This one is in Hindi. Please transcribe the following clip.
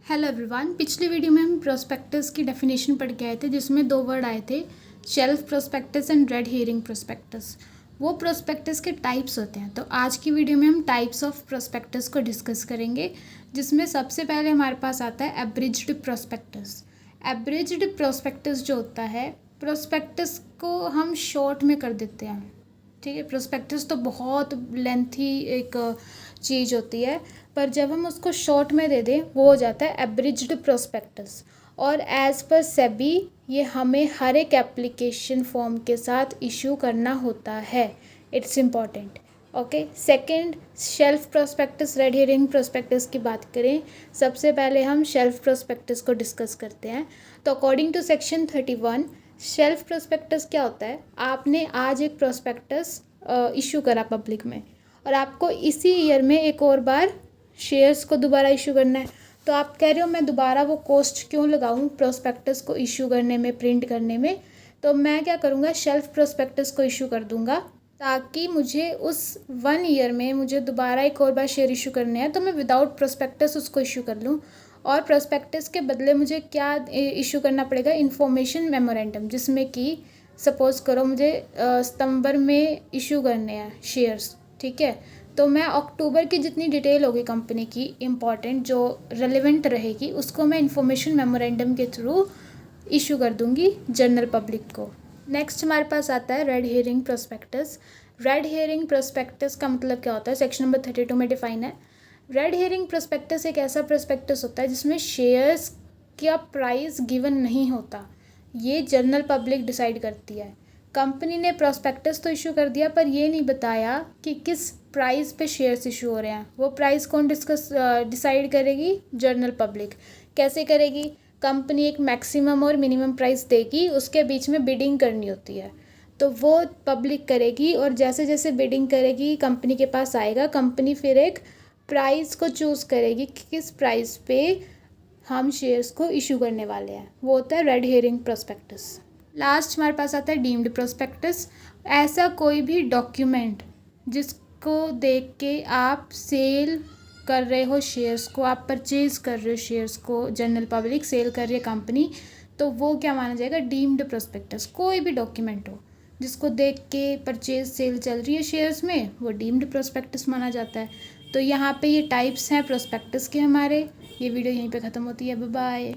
Hello everyone. पिछले वीडियो में हम प्रोस्पेक्टस की डेफिनेशन पढ़ के आए थे, जिसमें दो वर्ड आए थे, shelf prospectus and red herring prospectus. वो प्रोस्पेक्टस के टाइप्स होते हैं। तो आज की वीडियो में हम टाइप्स ऑफ प्रोस्पेक्टस को डिस्कस करेंगे, जिसमें सबसे पहले हमारे पास आता है एब्रिज्ड प्रोस्पेक्टस। एब्रिज्ड प्रोस्पेक्टस जो होता है, प्रोस्पेक्टस को हम शॉर्ट में कर देते हैं। ठीक है, प्रोस्पेक्टस तो बहुत लेंथी एक चीज़ होती है, पर जब हम उसको शॉर्ट में दे दें वो हो जाता है एब्रिज्ड प्रोस्पेक्टस। और एज़ पर सेबी ये हमें हर एक एप्लीकेशन फॉर्म के साथ इशू करना होता है। It's important. Okay, second, shelf prospectus, red herring prospectus की बात करें, सबसे पहले हम शेल्फ प्रोस्पेक्टस को डिस्कस करते हैं। तो according to section 31, shelf prospectus क्या होता है? आपने आज एक प्रोस्पेक्टस इशू करा पब्लिक में, और आपको इसी ईयर में एक और बार शेयर्स को दोबारा इशू करना है। तो आप कह रहे हो मैं दोबारा वो कॉस्ट क्यों लगाऊं प्रोस्पेक्टस को इशू करने में, प्रिंट करने में? तो मैं क्या करूँगा, शेल्फ प्रोस्पेक्टस को इशू कर दूँगा, ताकि मुझे उस 1 ईयर में मुझे दोबारा एक और बार शेयर इशू करने हैं तो मैं विदाउट प्रोस्पेक्टस उसको इशू कर लूँ। और प्रोस्पेक्टस के बदले मुझे क्या इशू करना पड़ेगा? इन्फॉर्मेशन मेमोरेंडम, जिसमें कि सपोज़ करो मुझे सितंबर में इशू करने हैं शेयर्स। ठीक है, तो मैं अक्टूबर की जितनी डिटेल होगी कंपनी की इम्पॉर्टेंट, जो रेलेवेंट रहेगी, उसको मैं इन्फॉर्मेशन मेमोरेंडम के थ्रू इशू कर दूंगी जनरल पब्लिक को। नेक्स्ट हमारे पास आता है red herring prospectus. Red herring prospectus का मतलब क्या होता है? सेक्शन नंबर 32 में डिफाइन है। रेड हेरिंग प्रोस्पेक्टस एक ऐसा प्रोस्पेक्टस होता है जिसमें शेयर्स का प्राइस गिवन नहीं होता। ये जनरल पब्लिक डिसाइड करती है। कंपनी ने प्रोस्पेक्टस तो इशू कर दिया, पर ये नहीं बताया कि किस प्राइस पे शेयर्स इशू हो रहे हैं। वो प्राइस कौन डिसाइड करेगी? General public. कैसे करेगी? कंपनी एक मैक्सिमम और मिनिमम प्राइस देगी, उसके बीच में बिडिंग करनी होती है, तो वो पब्लिक करेगी। और जैसे जैसे बिडिंग करेगी कंपनी के पास आएगा, कंपनी फिर एक प्राइस को चूज़ करेगी कि किस प्राइस पे हम शेयर्स को इशू करने वाले हैं। वो होता है रेड हेरिंग प्रोस्पेक्टस। लास्ट हमारे पास आता है डीम्ड प्रोस्पेक्टस। ऐसा कोई भी डॉक्यूमेंट जिसको देख के आप सेल कर रहे हो शेयर्स को, आप परचेज़ कर रहे हो शेयर्स को, जनरल पब्लिक सेल कर रही है कंपनी, तो वो क्या माना जाएगा? Deemed prospectus. कोई भी डॉक्यूमेंट हो जिसको देख के परचेज सेल चल रही है शेयर्स में, वो डीम्ड प्रोस्पेक्टस माना जाता है। तो यहाँ पे ये टाइप्स हैं प्रोस्पेक्टस के हमारे। ये वीडियो यहीं पे ख़त्म होती है। Bye bye.